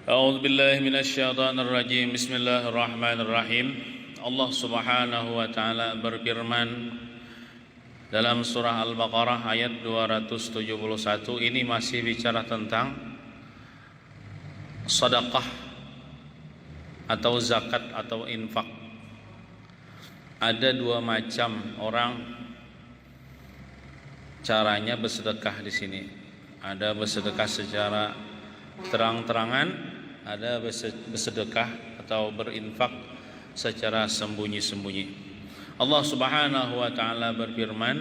A'udzu billahi minasyaitonir rajim. Bismillahirrahmanirrahim. Allah Subhanahu wa taala berfirman dalam surah Al-Baqarah ayat 271. Ini masih bicara tentang sedekah atau zakat atau infak. Ada dua macam orang caranya bersedekah di sini. Ada bersedekah secara terang-terangan, ada bersedekah atau berinfak secara sembunyi-sembunyi. Allah Subhanahu wa taala berfirman,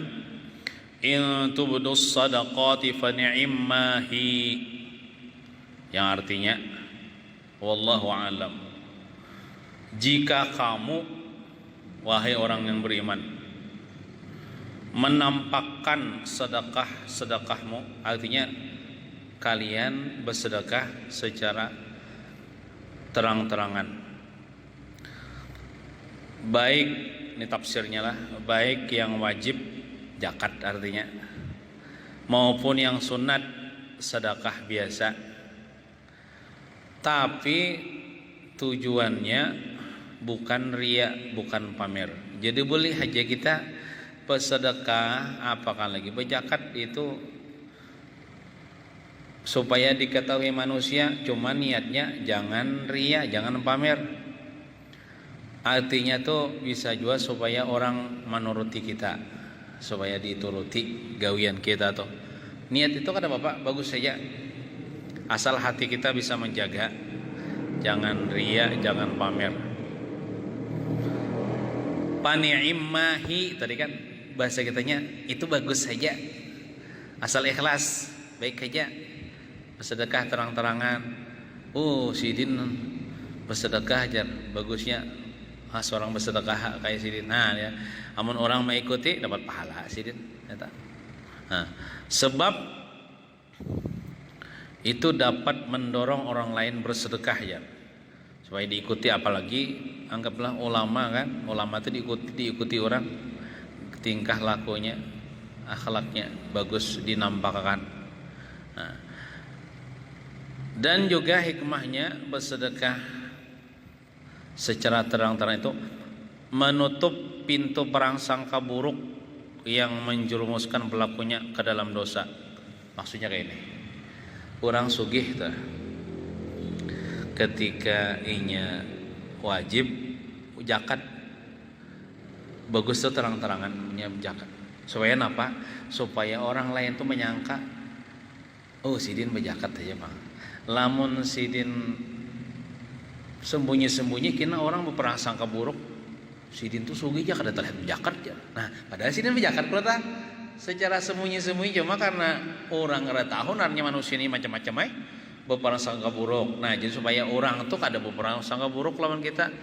"In tubdus shadaqati fa ni'imma hi." Yang artinya wallahu alam. Jika kamu wahai orang yang beriman menampakkan sedekahmu, artinya kalian bersedekah secara terang-terangan, baik ini tafsirnya lah, baik yang wajib zakat artinya maupun yang sunat sedekah biasa, tapi tujuannya bukan riya, bukan pamer. Jadi boleh aja kita bersedekah, apakah lagi berzakat itu supaya diketahui manusia, cuma niatnya jangan riya, jangan pamer. Artinya tuh bisa juga supaya orang menuruti kita, supaya dituruti gawian kita tuh. Niat itu kata Bapak bagus saja, asal hati kita bisa menjaga, jangan riya, jangan pamer. Pani'immahi tadi kan bahasa kitanya itu bagus saja, asal ikhlas, baik saja. Bersedekah terang-terangan, Sidin bersedekah aja bagusnya, seorang bersedekah kayak Sidin. Nah ya, amun orang mengikuti dapat pahala Sidin. Nah, sebab itu dapat mendorong orang lain bersedekah ya, supaya diikuti. Apalagi anggaplah ulama kan, ulama itu diikuti orang, tingkah lakunya, akhlaknya bagus dinampakkan. Nah, dan juga hikmahnya bersedekah secara terang-terang itu menutup pintu prasangka buruk yang menjerumuskan pelakunya ke dalam dosa. Maksudnya kayak ini, orang sugih tuh, ketika inya wajib zakat, bagus tuh terang-terangan punya zakat. Supaya apa? Supaya orang lain tuh menyangka, Sidin berzakat aja bang. Lamun Sidin sembunyi-sembunyi, kena orang berprasangka buruk, Sidin tuh sugih aja kada terlihat berzakat ya. Nah, padahal Sidin berzakat pula tah secara sembunyi-sembunyi, cuma karena orang kada tahu narnya manusia ini macam-macam berprasangka buruk. Nah, jadi supaya orang tuh kada berprasangka buruk lawan kita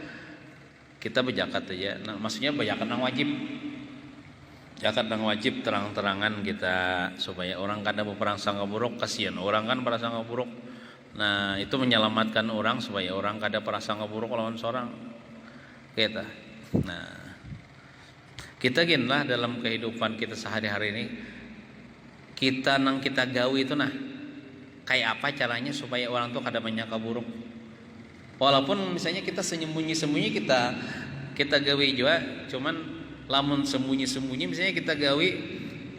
berzakat aja. Nah, maksudnya berzakat yang wajib. Zakat yang wajib terang-terangan kita, supaya orang kada berprasangka buruk. Kasihan orang kan prasangka buruk. Nah, itu menyelamatkan orang supaya orang kada prasangka buruk lawan seorang kita. Nah, kita ginlah dalam kehidupan kita sehari-hari ini, kita gawi itu nah kayak apa caranya supaya orang tuh kada menyangka buruk. Walaupun misalnya kita sembunyi-sembunyi, kita gawi juga, cuman lamun sembunyi-sembunyi misalnya kita gawi,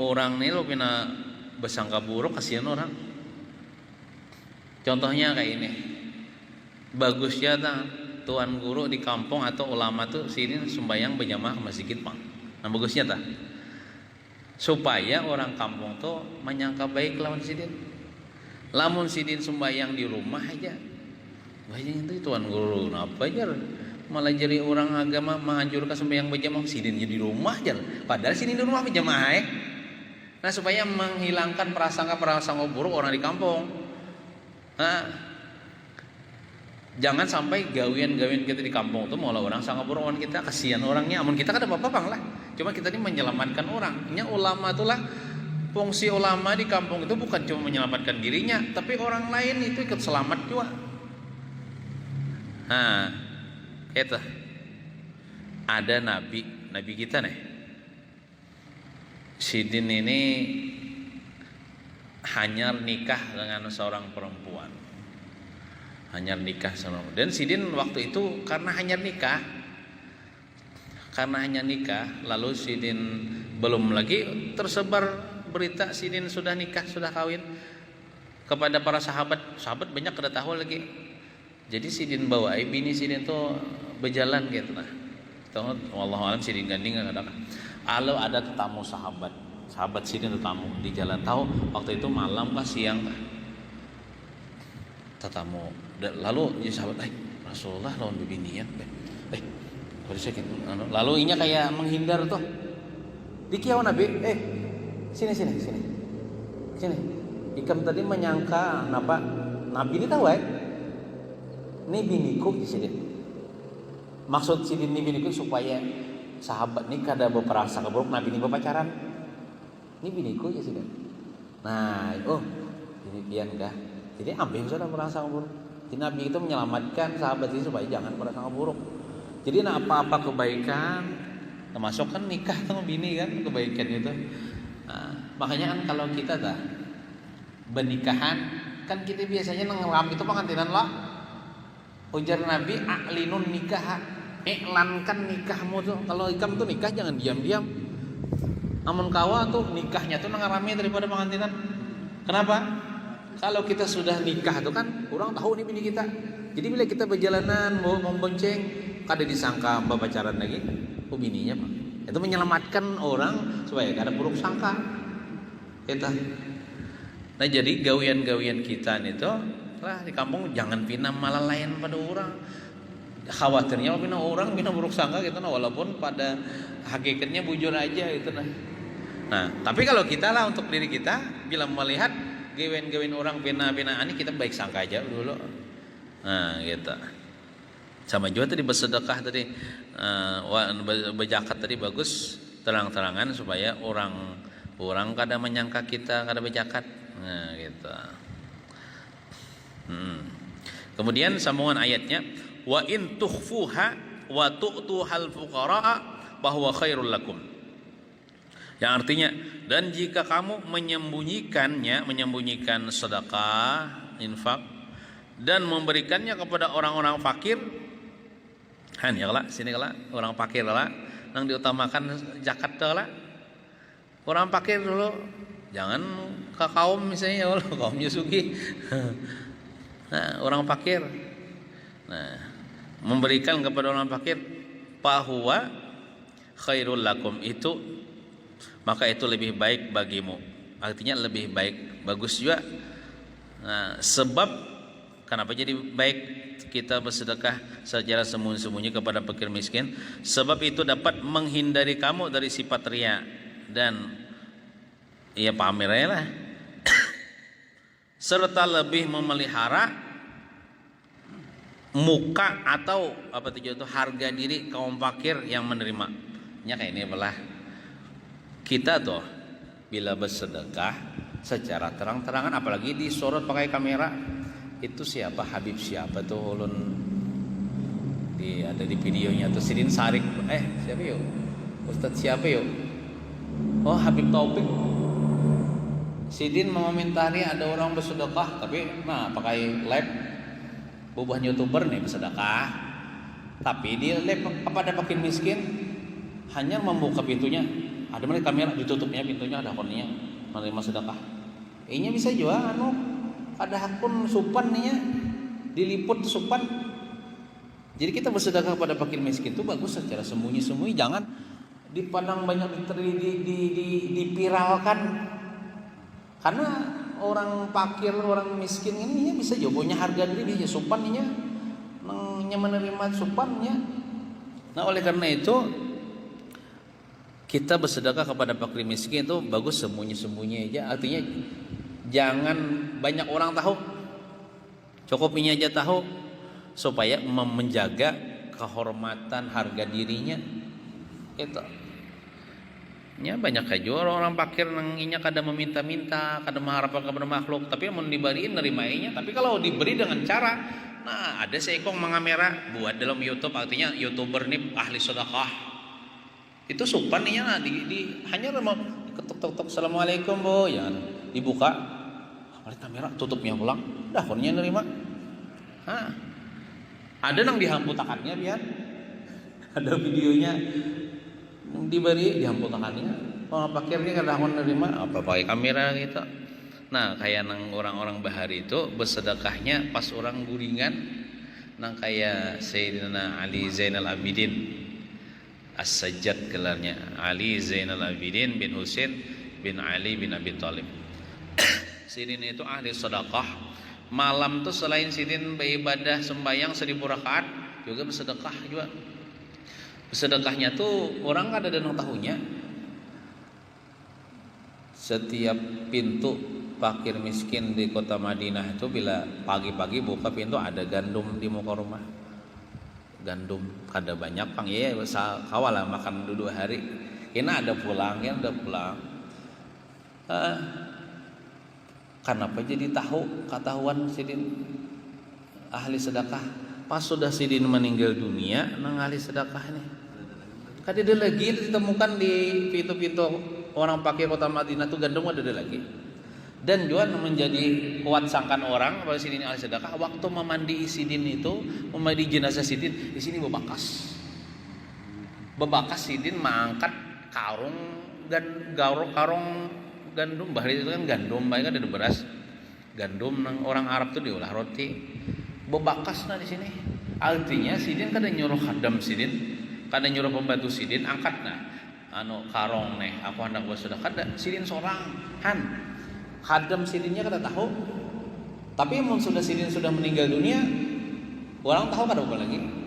orang nih lo pina bersangka buruk, kasihan orang. Contohnya kayak ini, bagusnya tuan guru di kampung atau ulama tuh Sidin sembahyang berjamaah ke masjid bang. Nah bagusnya supaya orang kampung tuh menyangka baik lawan Sidin. Lamun Sidin sembahyang di rumah aja, bayang itu tuan guru apa aja malah jadi orang agama menghancurkan sembahyang berjamaah, Sidin di rumah aja. Padahal Sidin di rumah berjamaah Nah, supaya menghilangkan prasangka buruk orang di kampung. Nah, jangan sampai gawian-gawian kita di kampung tuh malah orang sangka buruk orang kita, kasihan orangnya. Amun kita kada apa-apa bang lah, cuma kita ini menyelamatkan orang. Nya ulama itulah, fungsi ulama di kampung itu bukan cuma menyelamatkan dirinya, tapi orang lain itu ikut selamat juga. Nah, itu ada nabi kita nih, Sidin ini hanya nikah dengan seorang perempuan. hanyar nikah sama. Dan Sidin waktu itu karena hanyar nikah, lalu Sidin belum lagi tersebar berita Sidin sudah nikah, sudah kawin kepada para sahabat banyak kada tahu lagi. Jadi Sidin bawa bini Sidin tuh berjalan gitu nah. Tahu wallahu alam Sidin ganding kadang. Kalau ada tetamu sahabat Sidin tetamu di jalan, tahu waktu itu malam kah siang kah tetamu. Lalu ya sahabat, Rasulullah lawan bibinian lalu inya kayak menghindar tuh. Dikiau Nabi, sini. Ikam tadi menyangka napa Nabi ini tahu ini biniku di sini. Maksud Sidin ini biniku supaya sahabat ini kada berperasaan buruk Nabi ini berpacaran. Ini biniku ya sini. Nah, ini pian kah? Jadi ambil sudah merasa buruk. Jadi Nabi itu menyelamatkan sahabat ini supaya jangan merasa buruk. Jadi apa-apa kebaikan, termasuk kan nikah sama bini kan kebaikan itu. Nah, makanya kan kalau kita bernikahan kan kita biasanya ngeram itu pengantinan lah. Ujar Nabi, a'linun nikah, iklankan nikahmu tuh. Kalau ikam tuh nikah jangan diam-diam. Amun kawa tuh nikahnya tuh ngerame daripada pengantinan. Kenapa? Kalau kita sudah nikah tuh kan orang tahu nih bini kita. Jadi bila kita berjalanan mau membonceng, kada disangka pacaran lagi, bininya Pak. Itu menyelamatkan orang supaya kada buruk sangka. Kita. Nah jadi gawian-gawian kita itu lah di kampung jangan pindah malah lain pada orang. Khawatirnya pindah orang pindah buruk sangka gitu nah, walaupun pada hakikatnya bujur aja gitu nah. Nah, tapi kalau kita lah untuk diri kita bila melihat gawian-gawian orang pindah-pindah ini kita baik sangka aja dulu. Nah, gitu. Sama juga tadi bersedekah tadi berzakat tadi bagus terang-terangan supaya orang kada menyangka kita kada berzakat. Nah, gitu. Kemudian sambungan ayatnya wa in tukhfuha wa tu'tuhal fuqara bahwa khairul lakum. Yang artinya dan jika kamu menyembunyikan sedekah, infak dan memberikannya kepada orang-orang fakir, ya kala sini kala orang fakir kala nang diutamakan zakat kala. Orang fakir dulu, jangan ke kaum misalnya ya kaumnya sugih. Nah, orang fakir. Nah, memberikan kepada orang fakir bahwa khairul lakum itu maka itu lebih baik bagimu. Artinya lebih baik, bagus juga. Nah, sebab kenapa jadi baik kita bersedekah secara sembunyi-sembunyi kepada fakir miskin? Sebab itu dapat menghindari kamu dari sifat riya dan ya pamernya lah. Serta lebih memelihara muka atau apa tujuan itu harga diri kaum fakir yang menerima. Nya kayak ini belah. Kita tuh bila bersedekah secara terang-terangan apalagi disorot pakai kamera, itu siapa Habib siapa tuh ulun ada di videonya tuh Sidin Sarik siapa yuk Ustadz siapa yuk Habib Taufik. Sidin mengomentari ada orang bersedekah tapi pakai live bubuh youtuber nih bersedekah tapi di live kepada fakir miskin hanya membuka pintunya, ada mana kamera ditutupnya pintunya ada akunnya menerima sedekah. Ini bisa juga ada akun supan nih ya diliput supan. Jadi kita bersedekah pada fakir miskin itu bagus secara sembunyi-sembunyi, jangan dipandang banyak dipiralkan. Karena orang fakir, orang miskin ini ya bisa punya harga diri dia supannya, menerima supannya. Nah oleh karena itu kita bersedekah kepada fakir miskin itu bagus sembunyi-sembunyi aja. Artinya jangan banyak orang tahu, cukup ini aja tahu supaya menjaga kehormatan harga dirinya. Itu. Ya banyak aja orang fakir nanginya kada meminta-minta, kada mengharapkan kepada makhluk, tapi mau diberiin nerimainya. Tapi kalau diberi dengan cara, ada seekong mengamera buat dalam YouTube, artinya YouTuber nih ahli sedekah. Itu supan nih ya, hanya mau ketuk-ketuk assalamualaikum bu, ya dibuka, kamera tutupnya pulang, dah konya nerima. Hah. Ada nang dihamputakannya biar ada videonya diberi dihamputakannya. Kalau pakirnya kada menerima apa pakai kamera gitu. Nah kayak nang orang-orang bahari itu bersedekahnya pas orang guringan, nang kayak Sayyidina Ali Zainal Abidin As-Sajjad gelarnya, Ali Zainal Abidin bin Husain bin Ali bin Abi Thalib. Sidin itu ahli sedekah. Malam tuh selain Sidin beribadah sembahyang 1000 rakaat juga bersedekah juga. Bersedekahnya tuh orang kada ada yang tahunya. Setiap pintu fakir miskin di kota Madinah itu bila pagi-pagi buka pintu ada gandum di muka rumah. Gandum kada banyak pang ya kawal lah makan 2 hari. Kena ada pulang ya ada pulang. Kenapa jadi tahu ketahuan Sidin ahli sedekah? Pas sudah Sidin meninggal dunia, nang ahli sedekah nih. Kada lagi ditemukan di pintu-pintu orang pakai kota Madinah tuh gandum ada lagi. Dan juga menjadi kuat sangkan orang pada Sidin ahli sedekah. Waktu memandi Sidin itu, memandi jenazah Sidin di sini bebakas. Bebakas Sidin mengangkat karung gandum, bahari itu kan gandum, baik kan ada beras, gandum nang orang Arab tuh diolah roti, bebakas nah di sini. Artinya Sidin kada nyuruh khadam Sidin, kada nyuruh pembantu Sidin angkat nah, karong nih, aku hendak bersedekah. Kada, Sidin seorang, khadam Sidinnya kada tahu. Tapi mun sudah Sidin sudah meninggal dunia, orang tahu kada apa lagi.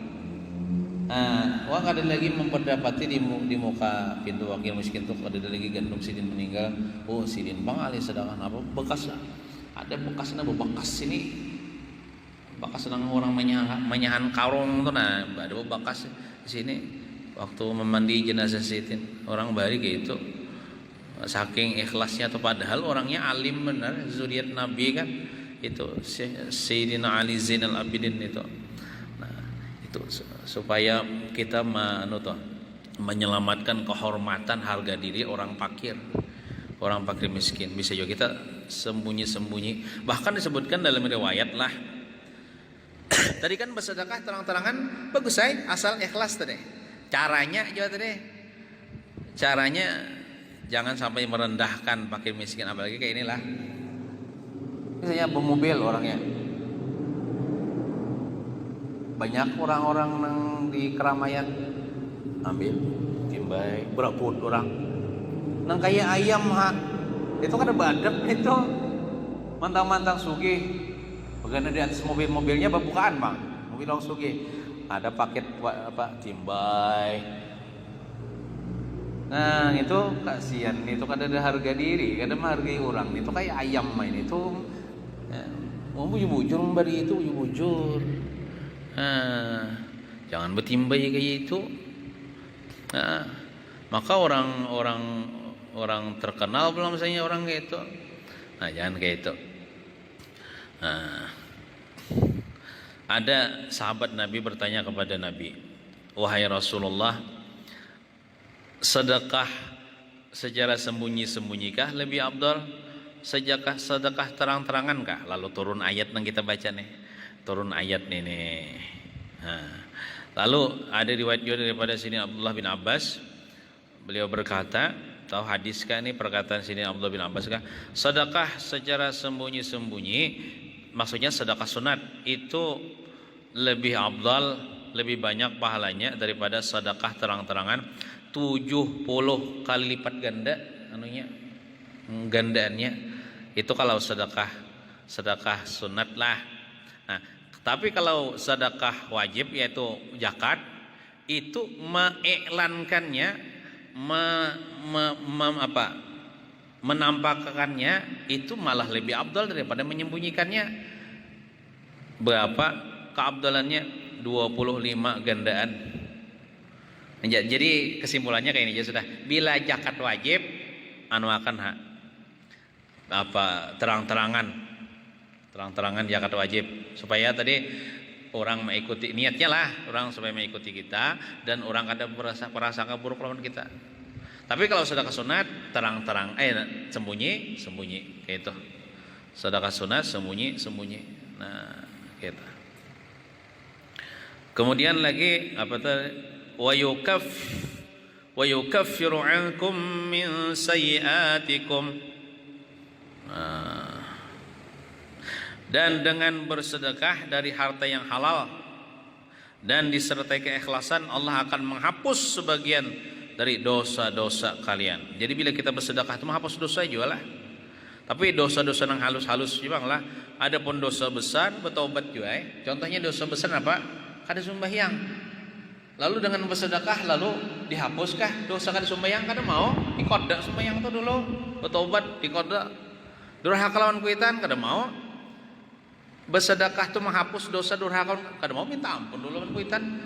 Orang ada lagi memperdapati di muka pintu wakil miskin tuh ada lagi gandum Sidin meninggal. Oh Sidin bang ahli sedekah apa bekas ada bekasnya bekas sini bekas nang orang menyahan karung tuh nah ada bekas di sini waktu memandi jenazah Sidin orang bari kayak itu saking ikhlasnya tuh padahal orangnya alim benar zuriat Nabi kan itu Sayyidina Ali Zainal Abidin itu. Supaya kita menyelamatkan kehormatan harga diri orang fakir miskin. Bisa juga kita sembunyi-sembunyi. Bahkan disebutkan dalam riwayat lah. Tadi kan bersedekah terang-terangan bagus say, asal ikhlas tadi. Caranya juga tadi. Caranya jangan sampai merendahkan fakir miskin apalagi kayak inilah. Misalnya bermobil orangnya. Banyak orang-orang nang di keramaian ambil timbai berakut orang nang kayak ayam itu kan ada badak itu mantang-mantang sugih bagaimana di atas mobilnya berbukaan bang mobil orang sugih ada paket apa timbai. Nah itu kasihan itu kan ada harga diri kada menghargai orang itu kayak ayam main itu mau bujur memberi itu bujur. Jangan bertimbai kayak itu. Maka orang terkenal belum misalnya orang kayak itu. Jangan kayak itu. Ada sahabat Nabi bertanya kepada Nabi, wahai Rasulullah, sedekah secara sembunyi-sembunyi lebih afdal sedekah terang-terangan kah? Lalu turun ayat yang kita baca nih. Turun ayat nih. Lalu ada riwayat juga daripada sini Abdullah bin Abbas. Beliau berkata, tahu hadis kan ini perkataan sini Abdullah bin Abbas kan? Sedekah secara sembunyi-sembunyi, maksudnya sedekah sunat itu lebih afdal, lebih banyak pahalanya daripada sedekah terang-terangan 70 kali lipat ganda gandaannya. Itu kalau sedekah sunat lah. Tapi kalau sedekah wajib yaitu zakat itu mengiklankannya, menampakkannya itu malah lebih afdal daripada menyembunyikannya. Berapa keafdalannya? 25 gandaan. Jadi kesimpulannya kayak ini aja sudah. Bila zakat wajib akan terang-terangan zakat wajib supaya tadi orang mengikuti niatnya lah orang supaya mengikuti kita dan orang ada prasangka buruk lawan kita. Tapi kalau sedekah sunat terang-terang sembunyi kayak itu. Sedekah sunat sembunyi. Nah, gitu. Kemudian lagi apa tadi? Wa yukaffiru ankum min sayyi'atikum. Dan dengan bersedekah dari harta yang halal dan disertai keikhlasan, Allah akan menghapus sebagian dari dosa-dosa kalian. Jadi bila kita bersedekah itu menghapus dosa juga lah. Tapi dosa-dosa yang halus-halus juga lah. Adapun dosa besar bertobat juga. Contohnya dosa besar apa? Kada sembahyang. Lalu dengan bersedekah lalu dihapuskah dosa kada sembahyang? Kada mau dikoda sembahyang itu dulu, bertobat dikoda. Durhaka lawan kuitan kada mau. Bersedekah itu menghapus dosa durhaka, kada mau minta ampun dulu lawan kuitan.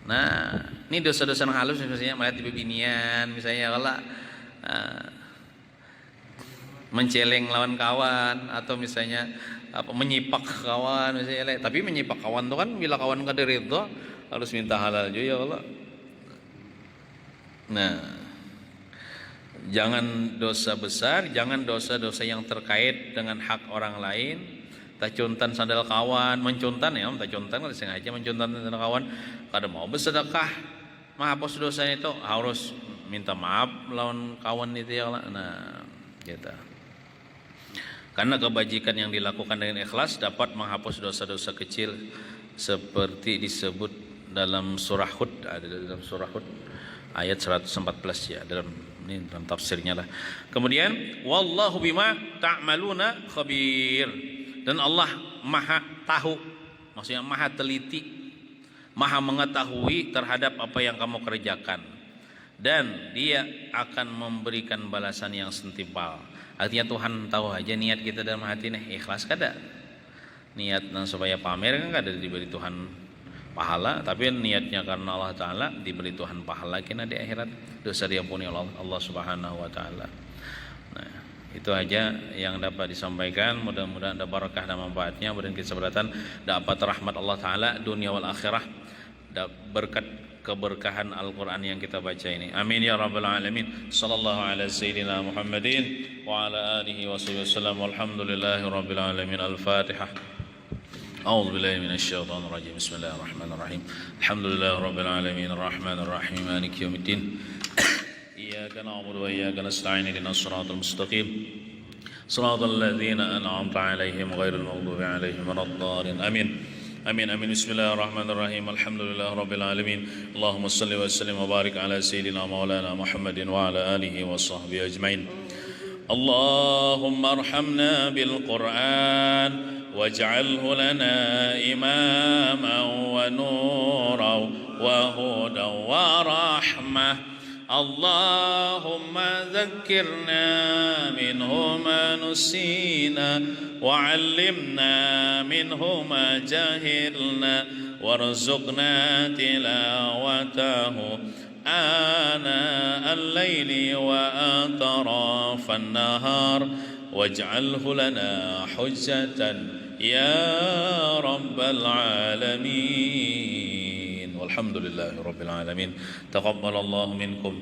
Nah, ini dosa-dosa yang halus misalnya melihat di bebinian misalnya kalau menceleng lawan kawan atau misalnya apa menyipak kawan misalnya. Tapi menyipak kawan itu kan bila kawan kada ridha harus minta halal juga ya Allah. Nah, jangan dosa besar, jangan dosa-dosa yang terkait dengan hak orang lain. Tacuntan sandal kawan, mencuntan ya, tacuntan kalau sengaja mencuntan sandal kawan, kada mau bersedekah, menghapus dosanya itu harus minta maaf lawan kawan itu ya Allah. Nah, gitu. Karena kebajikan yang dilakukan dengan ikhlas dapat menghapus dosa-dosa kecil seperti disebut dalam surah Hud, ada dalam surah Hud ayat 114 ya, dalam tafsirnya lah. Kemudian wallahu bima ta'maluna khabir. Dan Allah maha tahu, maksudnya maha teliti, maha mengetahui terhadap apa yang kamu kerjakan, dan Dia akan memberikan balasan yang setimpal. Artinya Tuhan tahu aja niat kita dalam hati nih, ikhlas kada niat supaya pamer kan kada diberi Tuhan pahala, tapi niatnya karena Allah Ta'ala diberi Tuhan pahala kena di akhirat, dosa diampuni Allah Subhanahu Wa Ta'ala. Nah, itu aja yang dapat disampaikan. Mudah-mudahan ada barakah dan manfaatnya. Mudah-mudahan kita seberatan dapat rahmat Allah Ta'ala dunia wal akhirah, berkat keberkahan Al-Quran yang kita baca ini. Amin ya rabbal alamin. Sallallahu ala sayyidina Muhammadin wa ala alihi wa sahbihi wasallam. Walhamdulillahi rabbil alamin. Al-Fatihah. A'udzu billahi minasy syaithanir rajim. Bismillahirrahmanirrahim. Alhamdulillahi rabbil alamin. Arrahmanir rahim. Maliki yaumiddin. إياك نعبد وإياك نستعين اهدنا الصراط المستقيم صراط الذين أنعمت عليهم غير المغضوب عليهم ولا الضالين آمين آمين آمين بسم الله الرحمن الرحيم الحمد لله رب العالمين اللهم صل وسلم وبارك على سيدنا مولانا محمد وعلى آله وصحبه أجمعين اللهم ارحمنا بالقرآن واجعله لنا إماما ونورا وهدى ورحمة اللهم ذكرنا منه ما نسينا وعلمنا منه ما جهلنا وارزقنا تلاوته آناء الليل وأطراف النهار واجعله لنا حجة يا رب العالمين والحمد لله رب العالمين تقبل الله منكم